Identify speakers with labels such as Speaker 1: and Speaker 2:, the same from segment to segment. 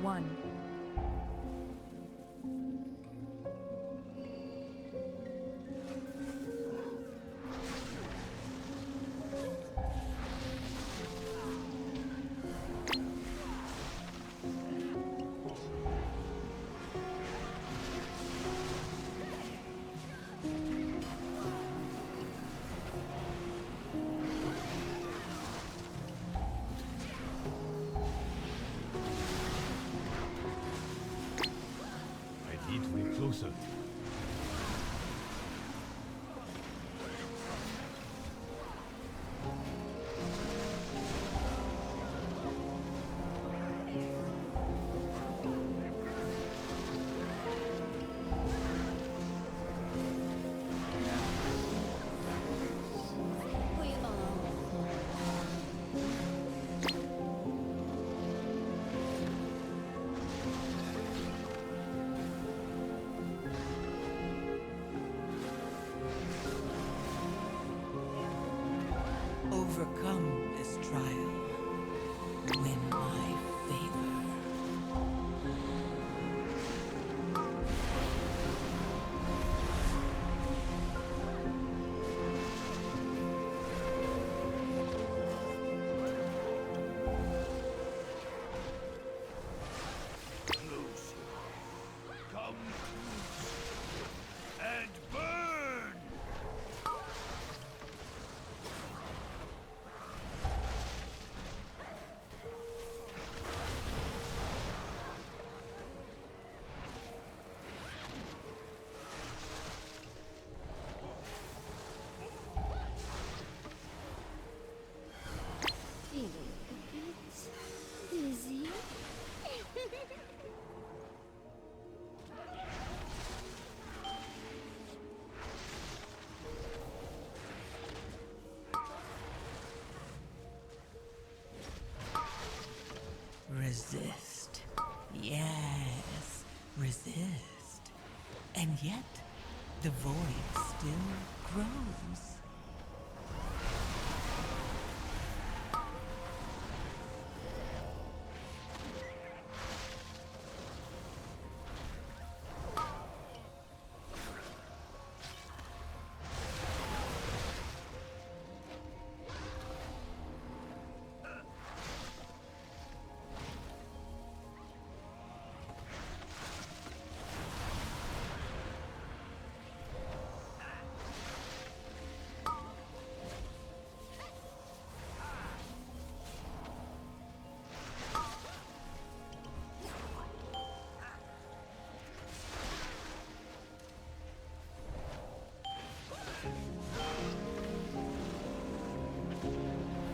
Speaker 1: 1.
Speaker 2: I need to be closer.
Speaker 3: Overcome this trial. Win my favor.
Speaker 2: Lucifer, come and burn!
Speaker 4: Feeling a bit dizzy?
Speaker 3: Resist. Yes, resist. And yet, the void still grows.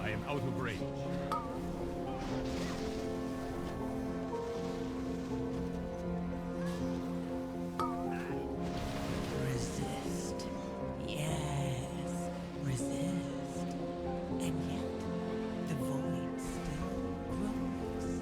Speaker 2: I am out of range.
Speaker 3: Resist. Yes, resist. And yet, the void still grows.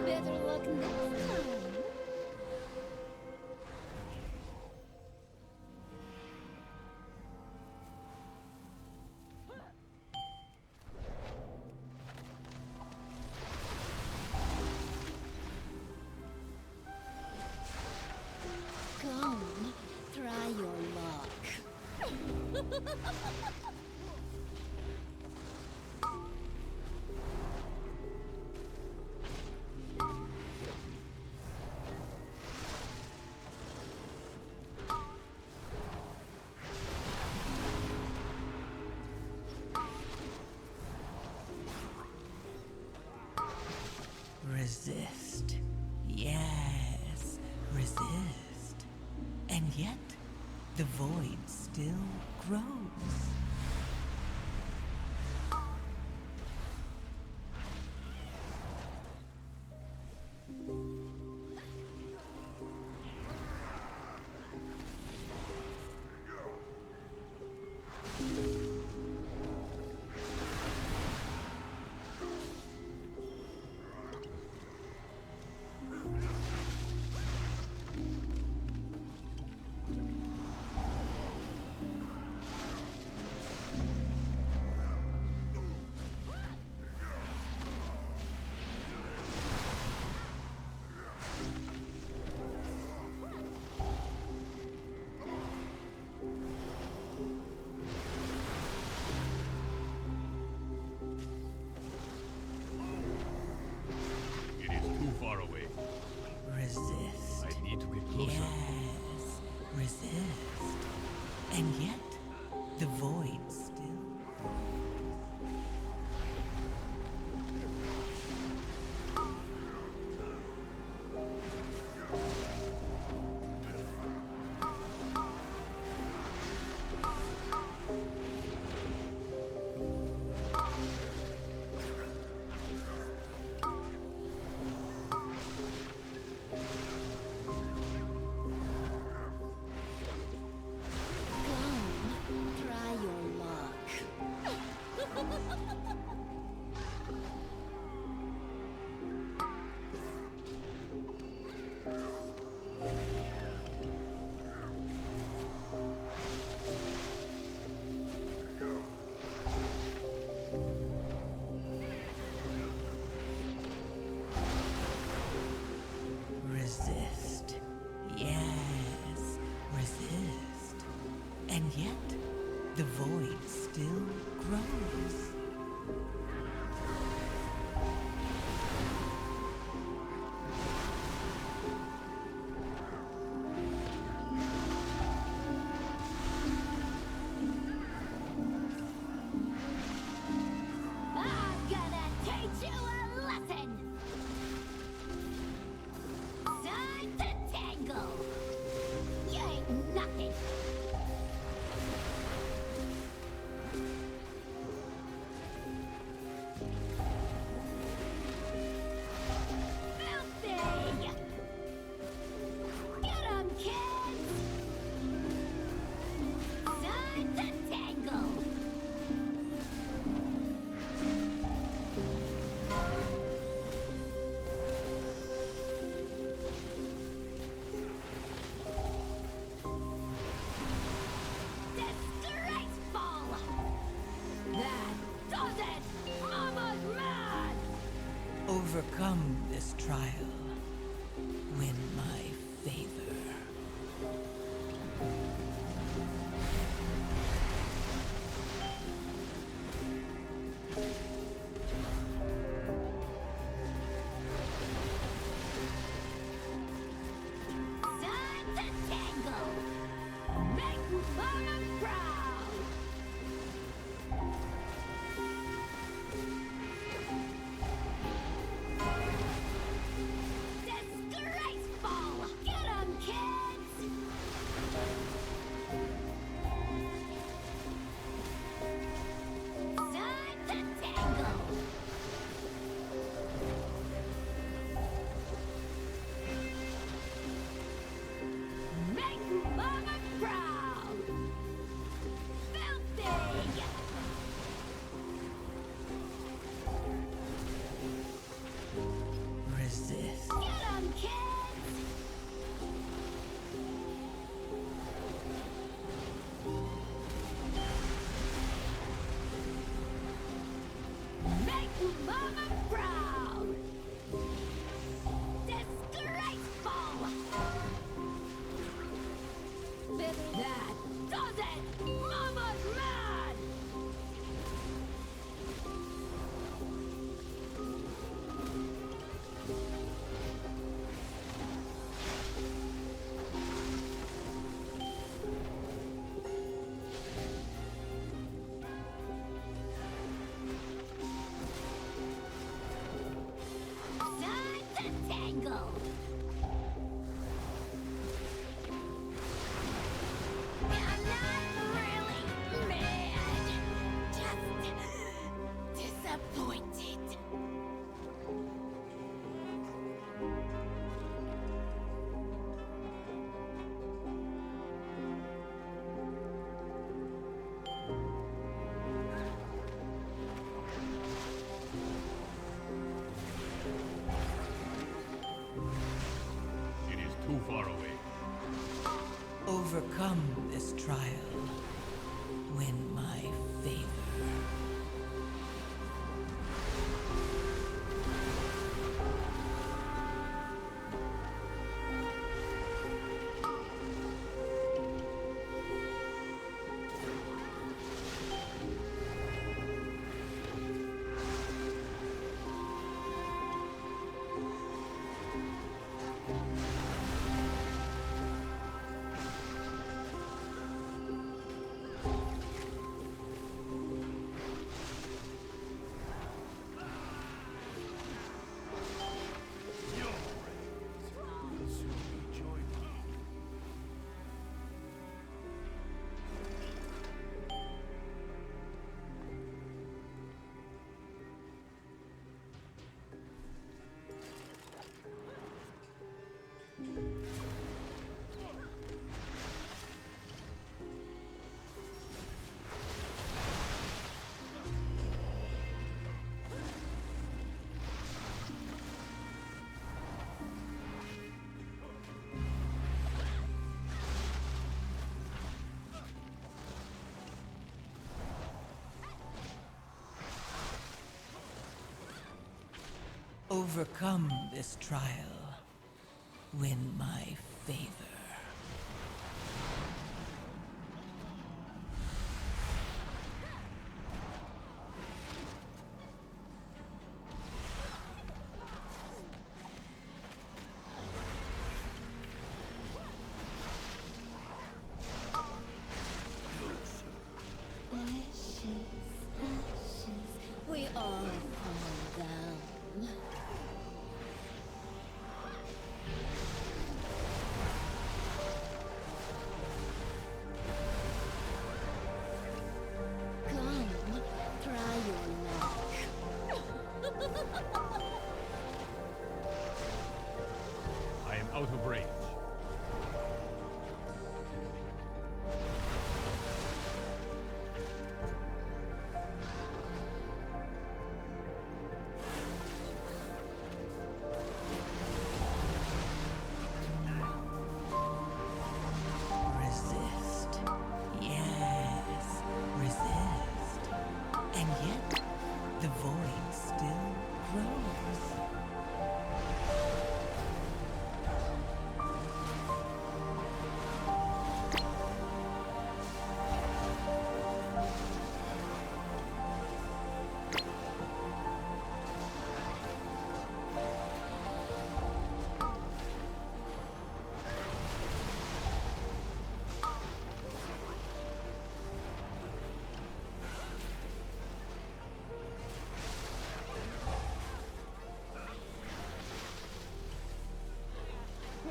Speaker 4: Better luck next time. Come, try your luck.
Speaker 3: Resist. Yes, resist. And yet, the void still grows. And yet, the void still.
Speaker 4: Come, try your luck.
Speaker 3: Resist. Yes, resist. And yet, the void still grows.
Speaker 4: I'm gonna teach you a lesson! Time to tangle! You ain't nothing! Filthy! Get 'em, kids! Time to tangle! Disgraceful! That does it! Mama's mad!
Speaker 3: Overcome this trial. Win my favor.
Speaker 4: Time to tangle! Make Mama proud! Disgraceful! Get 'em, kids! Time to tangle! Make Mama proud! Filthy!
Speaker 3: Resist.
Speaker 4: Get 'em, kids! Make Mama proud! Disgraceful! That does it! Mama's mad! Time to tangle! I'm not really mad, just disappointed.
Speaker 2: It is too far away.
Speaker 3: Overcome this trial. Win my favor. Overcome this trial. Win my favor.
Speaker 4: We all fall down. Come, try your luck.
Speaker 2: I am out of range.
Speaker 3: Resist. Yes, resist. And yet, the void still grows.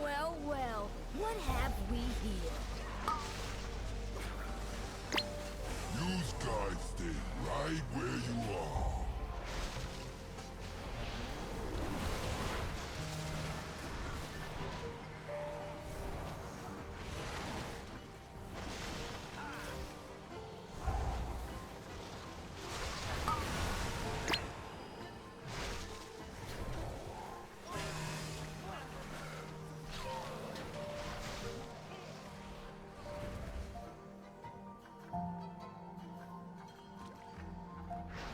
Speaker 4: Well, well, what have we here?
Speaker 1: You guys stay right where you are.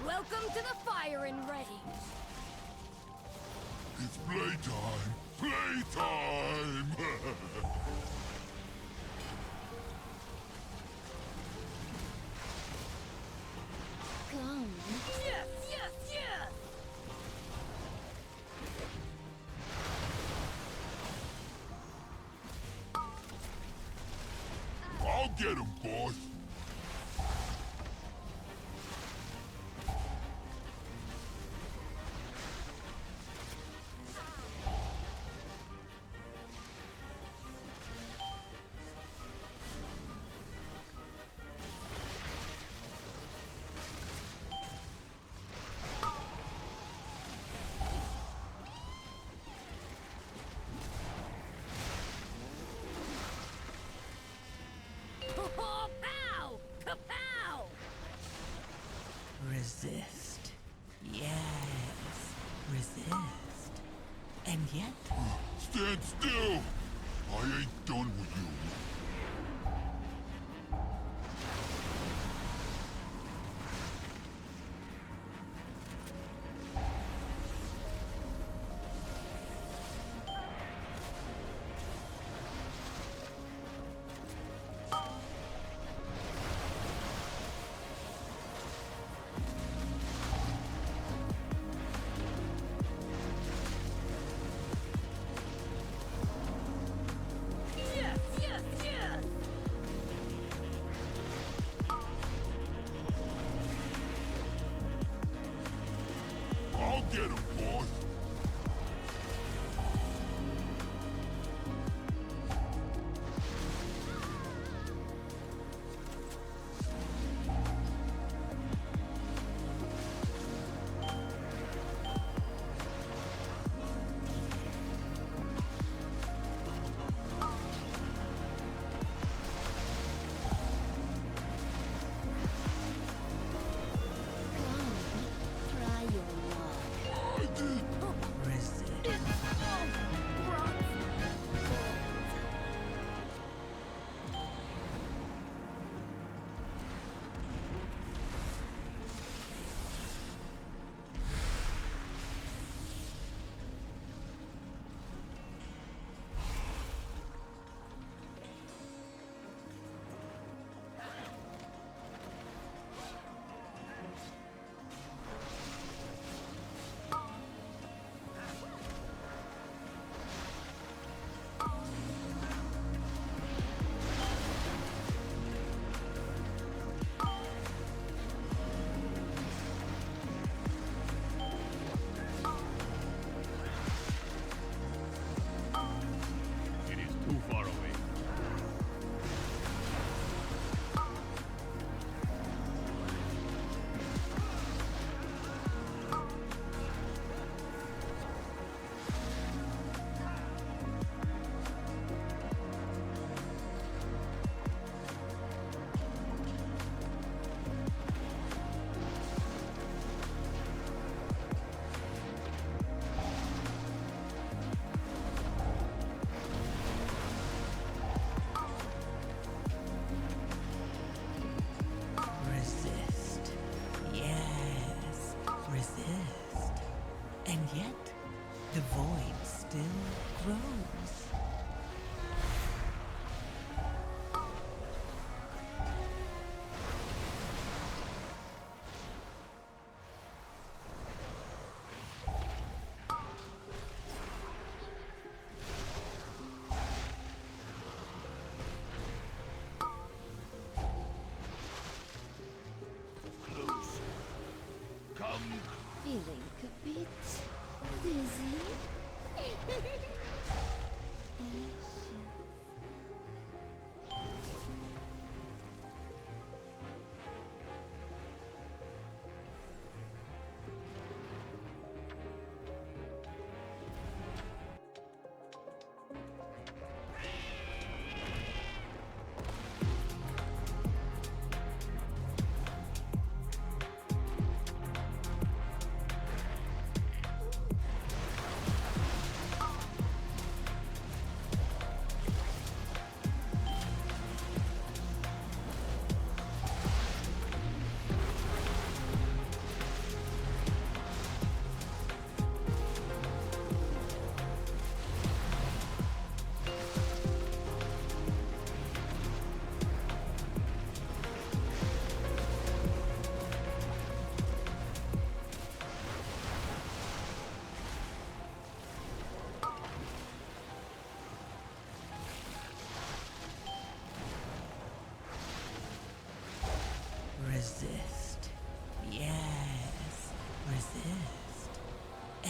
Speaker 4: Welcome to the fire and ready.
Speaker 1: It's playtime! Playtime!
Speaker 4: Come. Yes, yes, yes!
Speaker 1: I'll get him, boss!
Speaker 4: Pow! Kapow!
Speaker 3: Resist. Yes, resist. And yet,
Speaker 1: Stand still! I ain't done with you.
Speaker 4: Yes, yes, yes!
Speaker 1: I'll get him, boss!
Speaker 4: Come, try your luck.
Speaker 1: I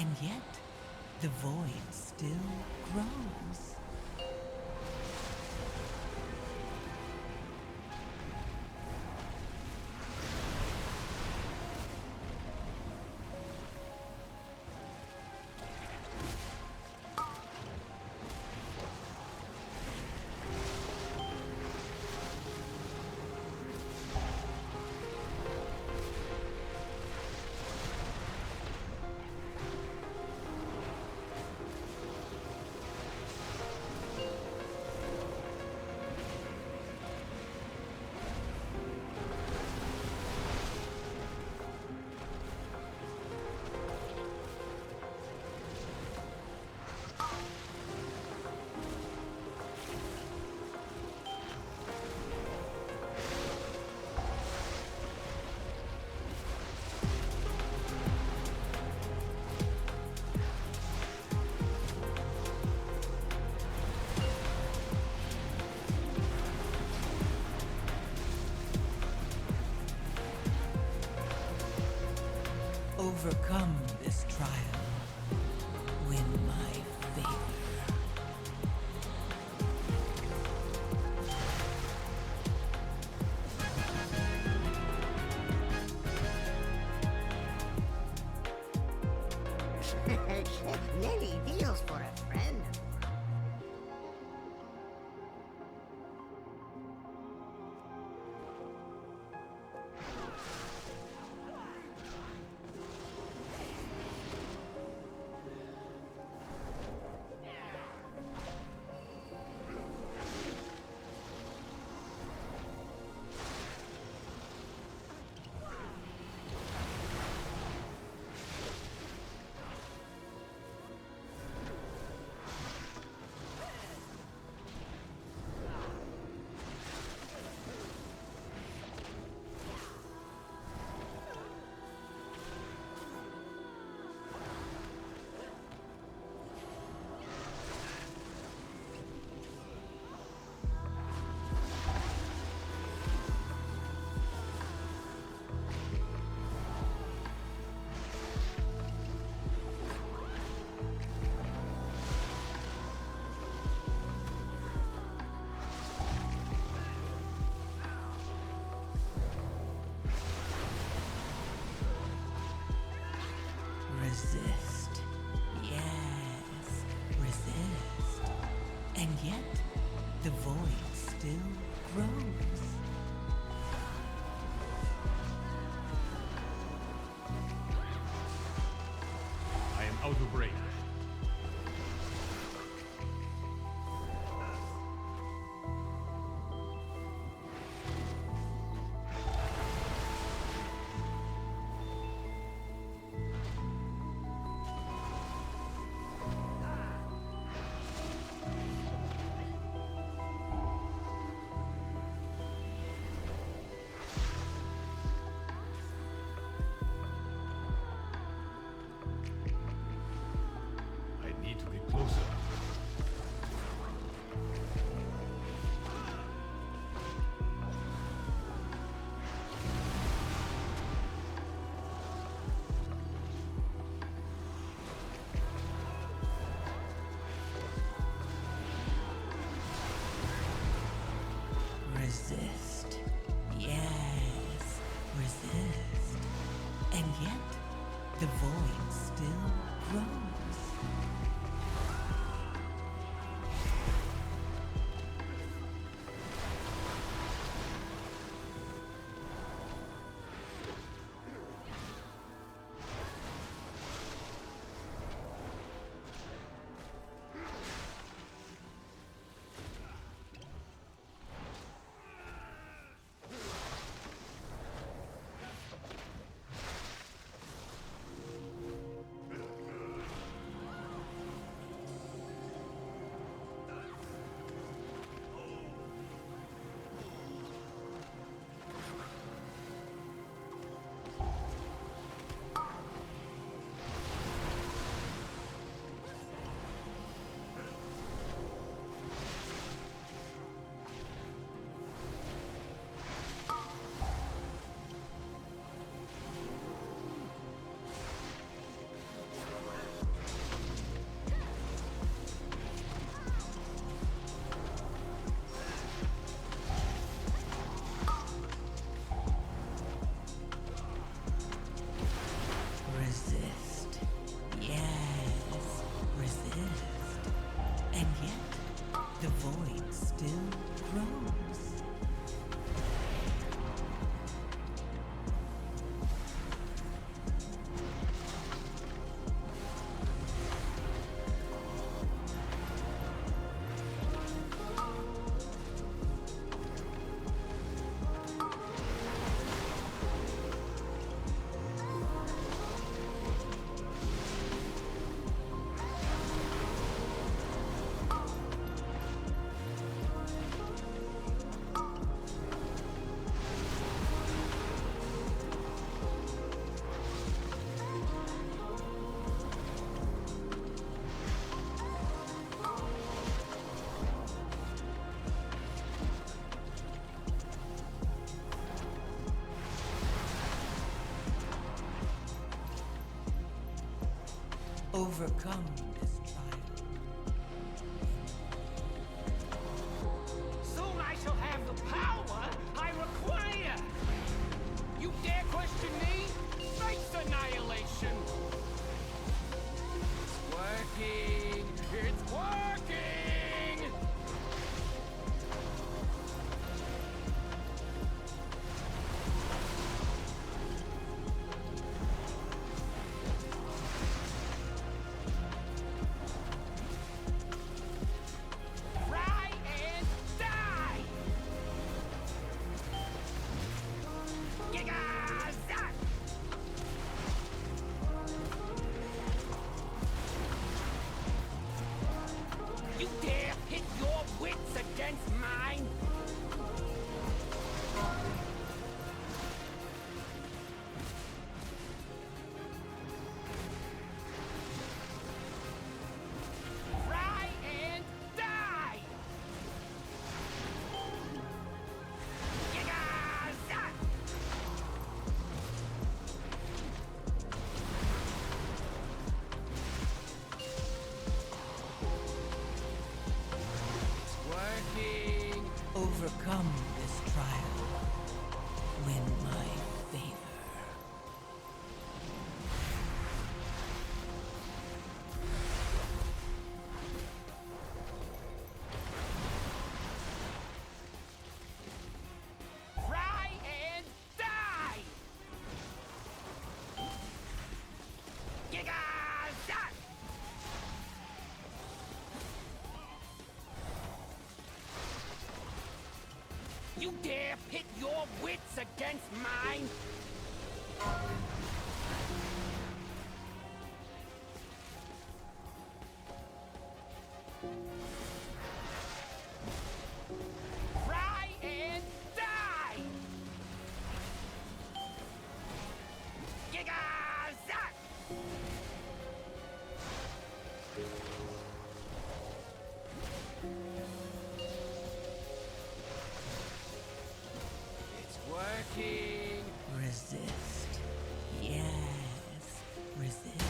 Speaker 3: And yet, the void still grows. Overcome this trial. Win my favor.
Speaker 5: Many deals for a friend.
Speaker 3: Resist. Yes, resist. And yet, the void still grows.
Speaker 2: I am out of range. I need to get closer.
Speaker 3: Resist. Yes, resist. And yet, the void still grows. overcome this trial.
Speaker 6: Soon I shall have the power I require! You dare question me? Face annihilation! It's working! It's working! Try and die! Giga-zack! You dare pit your wits against mine? Try and die! Giga-zack! It's working!
Speaker 3: Overcome this trial. Win my favor.
Speaker 6: Try and die! Giga-zack! You dare pit your wits against mine? Try and die! Giga-zack! It's working!
Speaker 3: Resist. Yes, resist.